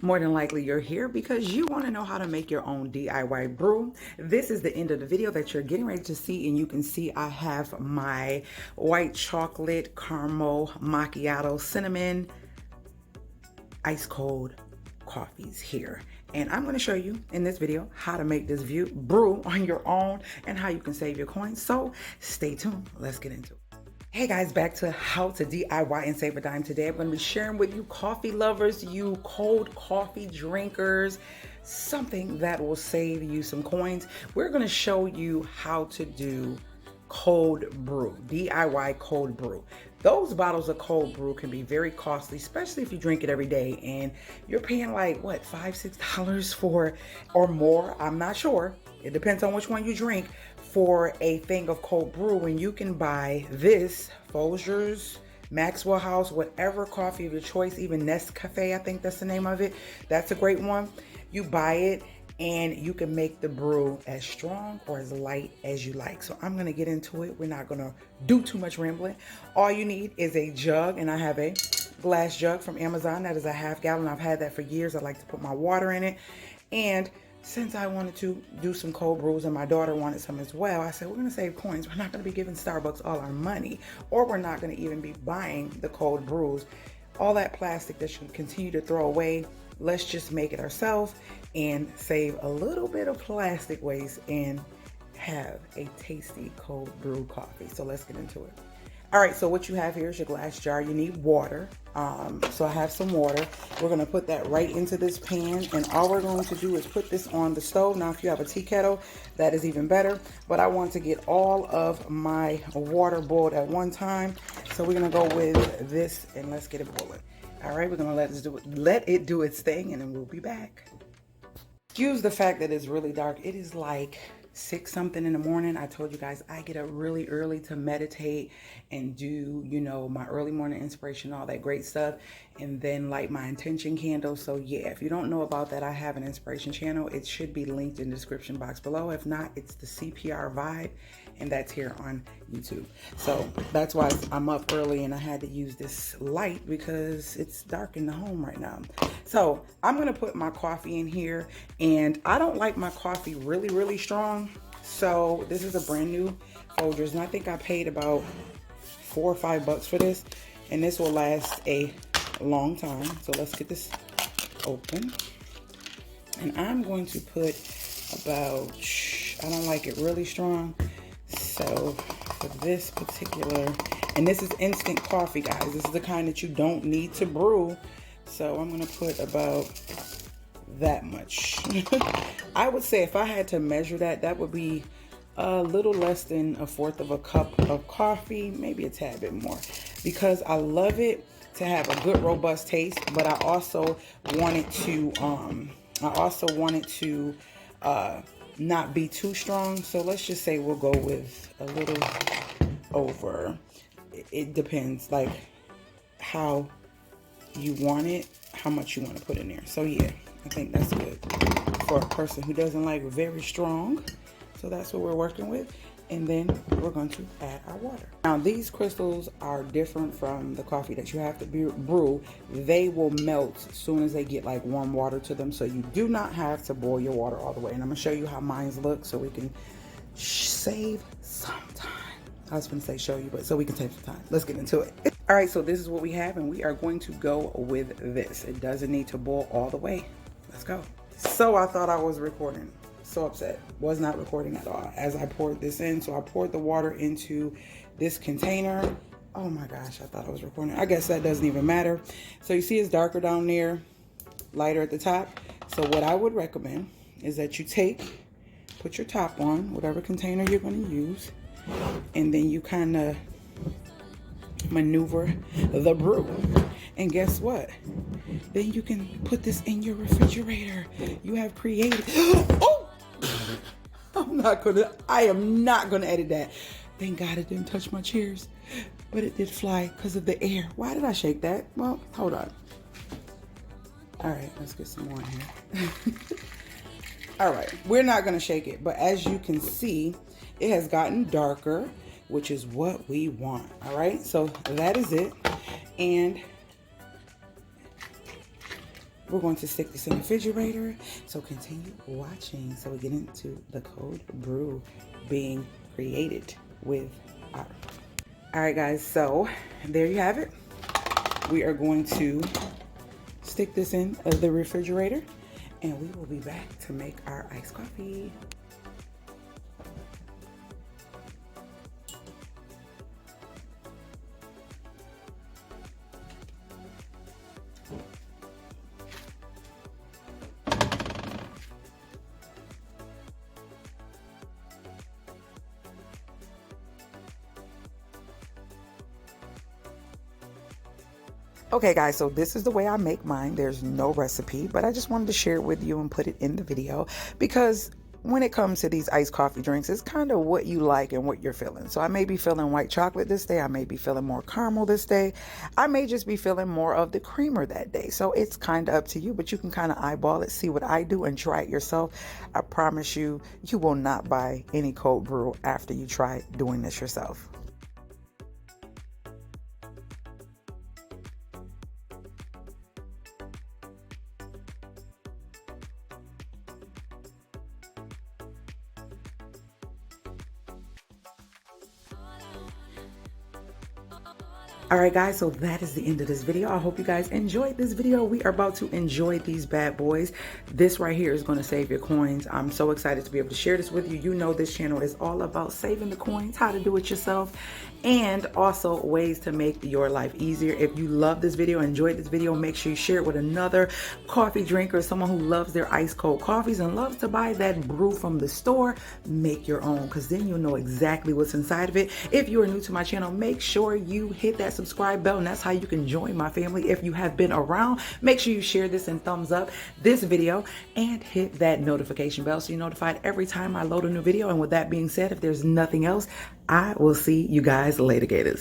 More than likely you're here because you want to know how to make your own DIY brew. This is the end of the video that you're getting ready to see, and you can see I have my white chocolate caramel macchiato cinnamon ice cold coffees here. And I'm going to show you in this video how to make this brew on your own and how you can save your coins. So stay tuned. Let's get into it. Hey guys, back to How to DIY and Save a Dime. Today I'm going to be sharing with you coffee lovers, you cold coffee drinkers, something that will save you some coins. We're going to show you how to do cold brew, DIY cold brew. Those bottles of cold brew can be very costly, especially if you drink it every day and you're paying like what, $5-6 for or more. I'm not sure. It depends on which one you drink for a thing of cold brew. And you can buy this Folgers, Maxwell House, whatever coffee of your choice, even Nescafe, I think that's the name of it. That's a great one. You buy it and you can make the brew as strong or as light as you like. So I'm gonna get into it. We're not gonna do too much rambling. All you need is a jug, and I have a glass jug from Amazon that is a ½ gallon. I've had that for years. I like to put my water in it. And since I wanted to do some cold brews and my daughter wanted some as well, I said, we're gonna save coins. We're not gonna be giving Starbucks all our money, or we're not gonna even be buying the cold brews. All that plastic that you continue to throw away, let's just make it ourselves and save a little bit of plastic waste and have a tasty cold brew coffee. So let's get into it. All right, so what you have here is your glass jar. You need water. So I have some water. We're gonna put that right into this pan, and all we're going to do is put this on the stove. Now, if you have a tea kettle, that is even better, but I want to get all of my water boiled at one time. So we're gonna go with this and let's get it boiling. All right, we're gonna let it do its thing, and then we'll be back. Excuse the fact that it's really dark. It is like 6 something in the morning. I told you guys I get up really early to meditate and do, you know, my early morning inspiration, all that great stuff, and then light my intention candle. So yeah, if you don't know about that, I have an inspiration channel. It should be linked in the description box below. If not, it's the CPR Vibe, and that's here on YouTube. So that's why I'm up early and I had to use this light because it's dark in the home right now. So I'm gonna put my coffee in here, and I don't like my coffee really strong. So this is a brand new Folgers, and I think I paid about $4 or $5 for this, and this will last a long time. So let's get this open, and I'm going to put about, I don't like it really strong. So for this particular, and this is instant coffee, guys. This is the kind that you don't need to brew. So I'm gonna put about that much. I would say if I had to measure that, that would be a little less than 1/4 of a cup of coffee, maybe a tad bit more, because I love it to have a good robust taste, but I also want it to not be too strong. So let's just say we'll go with a little over. It depends like how you want it, how much you want to put in there. So yeah, I think that's good for a person who doesn't like very strong. So that's what we're working with. And then we're going to add our water. Now these crystals are different from the coffee that you have to brew. They will melt as soon as they get like warm water to them. So you do not have to boil your water all the way. And I'm gonna show you how mine's look so we can save some time. I was gonna say show you, but so we can save some time. Let's get into it. All right, so this is what we have, and we are going to go with this. It doesn't need to boil all the way. Let's go. So I thought I was recording. So upset. Was not recording at all as I poured this in. So I poured the water into this container. Oh my gosh, I thought I was recording. I guess that doesn't even matter. So you see it's darker down there, lighter at the top. So what I would recommend is that you put your top on, whatever container you're going to use, and then you kind of maneuver the brew. And guess what? Then you can put this in your refrigerator. You have created. Oh! I am not gonna edit that. Thank God it didn't touch my chairs, but it did fly because of the air. Why did I shake that? Well, hold on. All right, let's get some more in here. All right, we're not gonna shake it, but as you can see, it has gotten darker, which is what we want. All right, so that is it. And We're going to stick this in the refrigerator. So continue watching. So we get into the cold brew being created with our. All right, guys. So there you have it. We are going to stick this in the refrigerator, and we will be back to make our iced coffee. Okay guys, so this is the way I make mine. There's no recipe, but I just wanted to share it with you and put it in the video because when it comes to these iced coffee drinks, it's kind of what you like and what you're feeling. So I may be feeling white chocolate this day. I may be feeling more caramel this day. I may just be feeling more of the creamer that day. So it's kind of up to you, but you can kind of eyeball it, see what I do, and try it yourself. I promise you, you will not buy any cold brew after you try doing this yourself. All right guys, so that is the end of this video. I hope you guys enjoyed this video. We are about to enjoy these bad boys. This right here is going to save your coins. I'm so excited to be able to share this with you. You know this channel is all about saving the coins, how to do it yourself, and also ways to make your life easier. If you love this video, enjoyed this video, make sure you share it with another coffee drinker, someone who loves their ice cold coffees and loves to buy that brew from the store. Make your own, because then you'll know exactly what's inside of it. If you are new to my channel, make sure you hit that subscribe button. That's how you can join my family. If you have been around, make sure you share this and thumbs up this video and hit that notification bell so you're notified every time I load a new video. And with that being said, if there's nothing else, I will see you guys later, Gators.